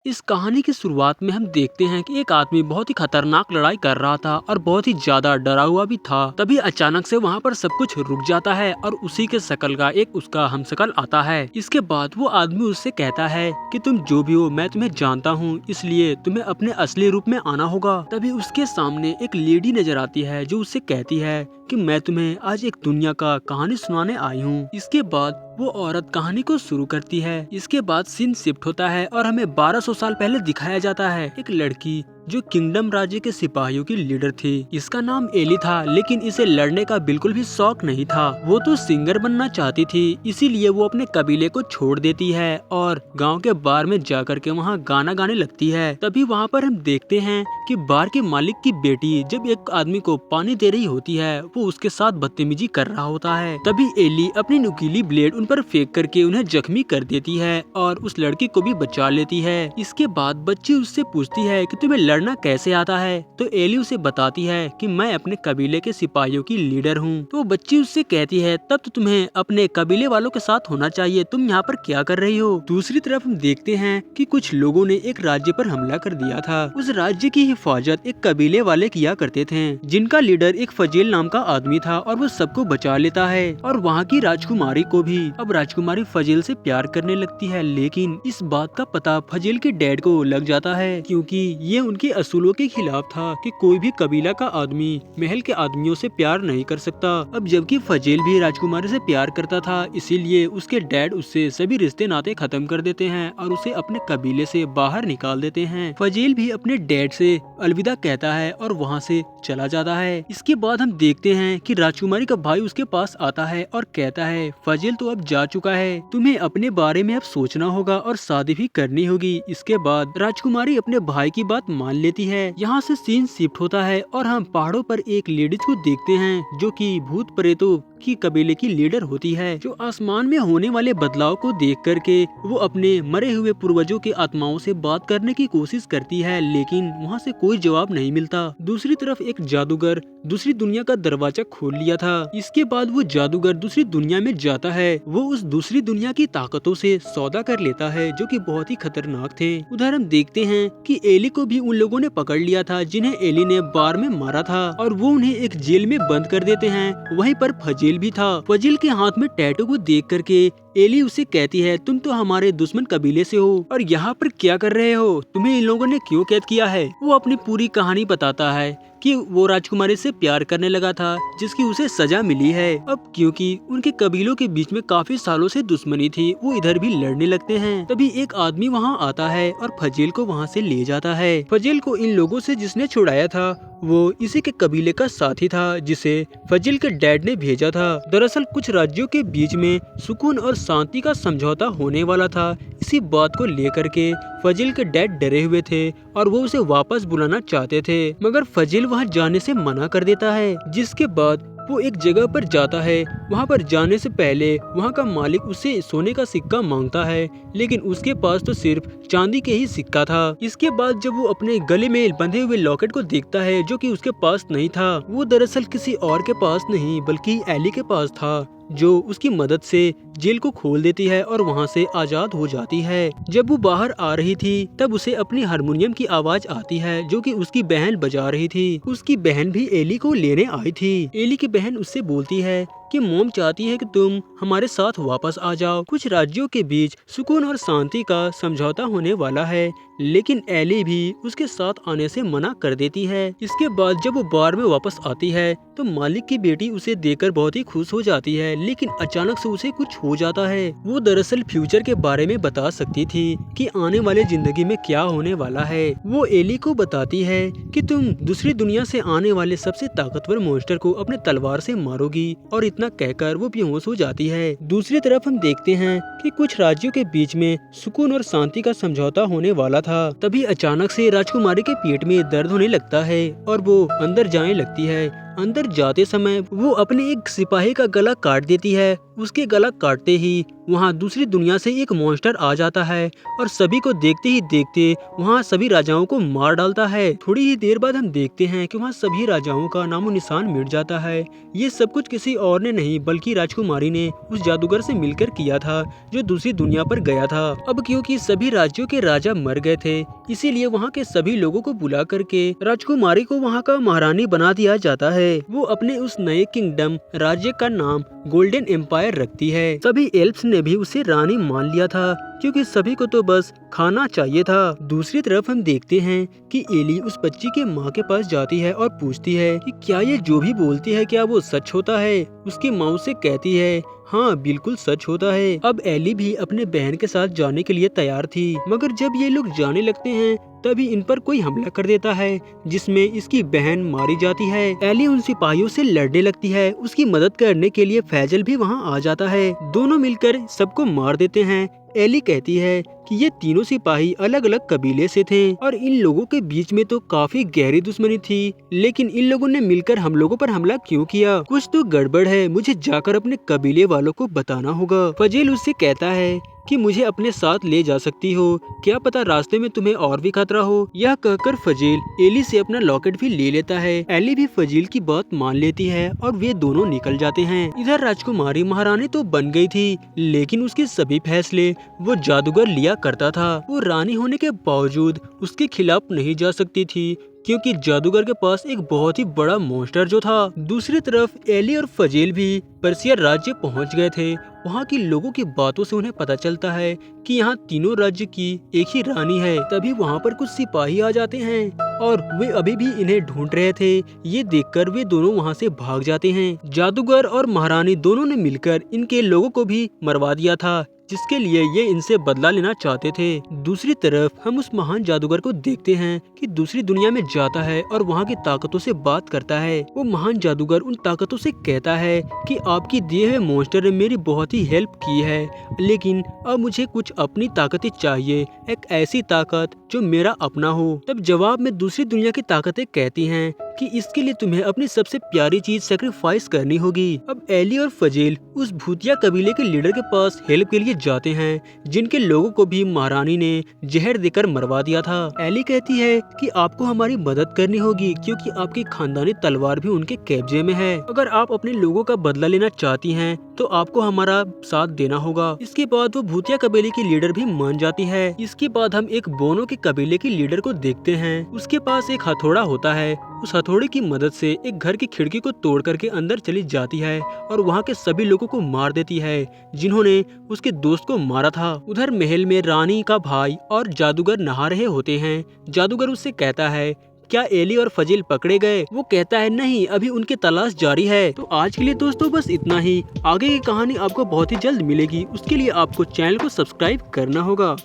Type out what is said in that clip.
इस कहानी की शुरुआत में हम देखते हैं कि एक आदमी बहुत ही खतरनाक लड़ाई कर रहा था और बहुत ही ज्यादा डरा हुआ भी था। तभी अचानक से वहाँ पर सब कुछ रुक जाता है और उसी के शकल का एक उसका हमशक्ल आता है। इसके बाद वो आदमी उससे कहता है कि तुम जो भी हो मैं तुम्हें जानता हूँ, इसलिए तुम्हें अपने असली रूप में आना होगा। तभी उसके सामने एक लेडी नजर आती है जो उससे कहती है कि मैं तुम्हें आज एक दुनिया का कहानी सुनाने आई हूँ। इसके बाद वो औरत कहानी को शुरू करती है। इसके बाद सीन शिफ्ट होता है और हमें 1200 साल पहले दिखाया जाता है। एक लड़की जो किंगडम राज्य के सिपाहियों की लीडर थी। इसका नाम एली था, लेकिन इसे लड़ने का बिल्कुल भी शौक नहीं था। वो तो सिंगर बनना चाहती थी, इसीलिए वो अपने कबीले को छोड़ देती है और गांव के बार में जाकर के वहाँ गाना गाने लगती है। तभी वहाँ पर हम देखते हैं कि बार के मालिक की बेटी जब एक आदमी को पानी दे रही होती है, वो उसके साथ बदतमीजी कर रहा होता है। तभी एली अपनी नुकीली ब्लेड उन पर फेंक करके उन्हें जख्मी कर देती है और उस लड़की को भी बचा लेती है। इसके बाद बच्ची उससे पूछती है कि तुम्हें लड़ना कैसे आता है, तो एली उसे बताती है कि मैं अपने कबीले के सिपाहियों की लीडर हूँ। तो बच्ची उससे कहती है तब तो तुम्हें अपने कबीले वालों के साथ होना चाहिए, तुम यहाँ पर क्या कर रही हो। दूसरी तरफ हम देखते हैं कि कुछ लोगों ने एक राज्य पर हमला कर दिया था। उस राज्य की हिफाजत एक कबीले वाले किया करते थे, जिनका लीडर एक फजील नाम का आदमी था और वो सबको बचा लेता है और वहाँ की राजकुमारी को भी। अब राजकुमारी फजील से प्यार करने लगती है, लेकिन इस बात का पता फजील के डैड को लग जाता है, क्योंकि ये उनके असूलों के खिलाफ था कि कोई भी कबीला का आदमी महल के आदमियों से प्यार नहीं कर सकता। अब जबकि फजील भी राजकुमारी से प्यार करता था, इसीलिए उसके डैड उससे सभी रिश्ते नाते खत्म कर देते हैं और उसे अपने कबीले से बाहर निकाल देते हैं। फजील भी अपने डैड से अलविदा कहता है और वहाँ से चला जाता है। इसके बाद हम देखते हैं कि राजकुमारी का भाई उसके पास आता है और कहता है फजील तो अब जा चुका है, तुम्हें अपने बारे में अब सोचना होगा और शादी भी करनी होगी। इसके बाद राजकुमारी अपने भाई की बात मान लेती है। यहाँ से सीन शिफ्ट होता है और हम पहाड़ों पर एक लेडीज को देखते हैं जो कि भूत प्रेतों की कबीले की लीडर होती है, जो आसमान में होने वाले बदलाव को देख करके वो अपने मरे हुए पूर्वजों की आत्माओं से बात करने की कोशिश करती है, लेकिन वहाँ से कोई जवाब नहीं मिलता। दूसरी तरफ एक जादूगर दूसरी दुनिया का दरवाजा खोल लिया था। इसके बाद वो जादूगर दूसरी दुनिया में जाता है। वो उस दूसरी दुनिया की ताकतों से सौदा कर लेता है जो कि बहुत ही खतरनाक थे। उधर हम देखते हैं कि एली को भी उन लोगों ने पकड़ लिया था जिन्हें एली ने बार में मारा था और वो उन्हें एक जेल में बंद कर देते हैं। वहीं पर फजील भी था। फजील के हाथ में टैटू को देख करके एली उसे कहती है तुम तो हमारे दुश्मन कबीले से हो और यहाँ पर क्या कर रहे हो, तुम्हें इन लोगों ने क्यों कैद किया है। वो अपनी पूरी कहानी बताता है कि वो राजकुमारी से प्यार करने लगा था, जिसकी उसे सजा मिली है। अब क्योंकि उनके कबीलों के बीच में काफी सालों से दुश्मनी थी, वो इधर भी लड़ने लगते हैं। तभी एक आदमी वहाँ आता है और फजील को वहाँ से ले जाता है। फजील को इन लोगों से जिसने छुड़ाया था वो इसी के कबीले का साथी था, जिसे फजील के डैड ने भेजा था। दरअसल कुछ राज्यों के बीच में सुकून और शांति का समझौता होने वाला था। इसी बात को लेकर के फजील के डैड डरे हुए थे और वो उसे वापस बुलाना चाहते थे, मगर फजील वहाँ जाने से मना कर देता है। जिसके बाद वो एक जगह पर जाता है। वहाँ पर जाने से पहले वहाँ का मालिक उससे सोने का सिक्का मांगता है, लेकिन उसके पास तो सिर्फ चांदी के ही सिक्का था। इसके बाद जब वो अपने गले में बंधे हुए लॉकेट को देखता है जो कि उसके पास नहीं था, वो दरअसल किसी और के पास नहीं बल्कि एली के पास था, जो उसकी मदद से जेल को खोल देती है और वहाँ से आजाद हो जाती है। जब वो बाहर आ रही थी तब उसे अपनी हारमोनियम की आवाज आती है जो कि उसकी बहन बजा रही थी। उसकी बहन भी एली को लेने आई थी। एली की बहन उससे बोलती है कि मोम चाहती है कि तुम हमारे साथ वापस आ जाओ। कुछ राज्यों के बीच सुकून और शांति का समझौता होने वाला है, लेकिन एली भी उसके साथ आने से मना कर देती है। इसके बाद जब वो बार में वापस आती है तो मालिक की बेटी उसे देखकर बहुत ही खुश हो जाती है, लेकिन अचानक से उसे कुछ हो जाता है। वो दरअसल फ्यूचर के बारे में बता सकती थी कि आने वाले जिंदगी में क्या होने वाला है। वो एली को बताती है कि तुम दूसरी दुनिया से आने वाले सबसे ताकतवर मॉन्स्टर को अपने तलवार से मारोगी, और इतना कहकर वो बेहोश हो जाती है। दूसरी तरफ हम देखते हैं कि कुछ राज्यों के बीच में सुकून और शांति का समझौता होने वाला था। तभी अचानक से राजकुमारी के पेट में दर्द होने लगता है और वो अंदर जाने लगती है। अंदर जाते समय वो अपने एक सिपाही का गला काट देती है। उसके गला काटते ही वहाँ दूसरी दुनिया से एक मॉन्स्टर आ जाता है और सभी को देखते ही देखते वहाँ सभी राजाओं को मार डालता है। थोड़ी ही देर बाद हम देखते हैं कि वहाँ सभी राजाओं का नामो निशान मिट जाता है। ये सब कुछ किसी और ने नहीं बल्कि राजकुमारी ने उस जादूगर से मिलकर किया था जो दूसरी दुनिया पर गया था। अब क्योंकि सभी राज्यों के राजा मर गए थे, इसीलिए वहाँ के सभी लोगों को बुला करके राजकुमारी को वहाँ का महारानी बना दिया जाता है। वो अपने उस नए किंगडम राज्य का नाम गोल्डन एम्पायर रखती है। सभी एल्फ्स ने भी उसे रानी मान लिया था क्योंकि सभी को तो बस खाना चाहिए था। दूसरी तरफ हम देखते हैं कि एली उस बच्ची के माँ के पास जाती है और पूछती है कि क्या ये जो भी बोलती है क्या वो सच होता है। उसकी माँ उसे कहती है हाँ बिल्कुल सच होता है। अब एली भी अपने बहन के साथ जाने के लिए तैयार थी, मगर जब ये लोग जाने लगते हैं तभी इन पर कोई हमला कर देता है जिसमें इसकी बहन मारी जाती है। एली उन सिपाहियों से लड़ने लगती है। उसकी मदद करने के लिए फैजल भी वहाँ आ जाता है। दोनों मिलकर सबको मार देते हैं। एली कहती है कि ये तीनों सिपाही अलग अलग कबीले से थे और इन लोगों के बीच में तो काफी गहरी दुश्मनी थी, लेकिन इन लोगों ने मिलकर हम लोगों पर हमला क्यों किया? कुछ तो गड़बड़ है, मुझे जाकर अपने कबीले वालों को बताना होगा। फजील उससे कहता है कि मुझे अपने साथ ले जा सकती हो, क्या पता रास्ते में तुम्हें और भी खतरा हो। यह कहकर फजील एली से अपना लॉकेट भी ले लेता है। एली भी फजील की बात मान लेती है और वे दोनों निकल जाते हैं। इधर राजकुमारी महारानी तो बन गई थी, लेकिन उसके सभी फैसले वो जादूगर लिया करता था। वो रानी होने के बावजूद उसके खिलाफ नहीं जा सकती थी क्योंकि जादूगर के पास एक बहुत ही बड़ा मॉन्स्टर जो था। दूसरी तरफ एली और फजील भी पर्सिया राज्य पहुंच गए थे। वहाँ की लोगों की बातों से उन्हें पता चलता है कि यहाँ तीनों राज्य की एक ही रानी है। तभी वहाँ पर कुछ सिपाही आ जाते हैं और वे अभी भी इन्हें ढूंढ रहे थे। ये देखकर वे दोनों वहाँ से भाग जाते हैं। जादूगर और महारानी दोनों ने मिलकर इनके लोगों को भी मरवा दिया था, जिसके लिए ये इनसे बदला लेना चाहते थे। दूसरी तरफ हम उस महान जादूगर को देखते हैं कि दूसरी दुनिया में जाता है और वहाँ की ताकतों से बात करता है। वो महान जादूगर उन ताकतों से कहता है कि आपकी दिए हुए मॉन्स्टर ने मेरी बहुत ही हेल्प की है, लेकिन अब मुझे कुछ अपनी ताकतें चाहिए, एक ऐसी ताकत जो मेरा अपना हो। तब जवाब में दूसरी दुनिया की ताकतें कहती हैं कि इसके लिए तुम्हें अपनी सबसे प्यारी चीज सेक्रीफाइस करनी होगी। अब एली और फजील उस भूतिया कबीले के लीडर के पास हेल्प के लिए जाते हैं, जिनके लोगों को भी महारानी ने जहर देकर मरवा दिया था। एली कहती है कि आपको हमारी मदद करनी होगी क्योंकि आपकी खानदानी तलवार भी उनके कब्जे में है। अगर आप अपने लोगों का बदला लेना चाहती हैं तो आपको हमारा साथ देना होगा। इसके बाद वो भूतिया कबीले की लीडर भी मान जाती है। इसके बाद हम एक बोनो के कबीले की लीडर को देखते हैं। उसके पास एक हथौड़ा होता है। उस हथौड़े की मदद से एक घर की खिड़की को तोड़ करके अंदर चली जाती है और वहाँ के सभी लोगों को मार देती है जिन्होंने उसके दोस्त को मारा था। उधर महल में रानी का भाई और जादूगर नहा रहे होते हैं। जादूगर उससे कहता है क्या एली और फजील पकड़े गए? वो कहता है नहीं, अभी उनकी तलाश जारी है। तो आज के लिए दोस्तों बस इतना ही। आगे की कहानी आपको बहुत ही जल्द मिलेगी, उसके लिए आपको चैनल को सब्सक्राइब करना होगा।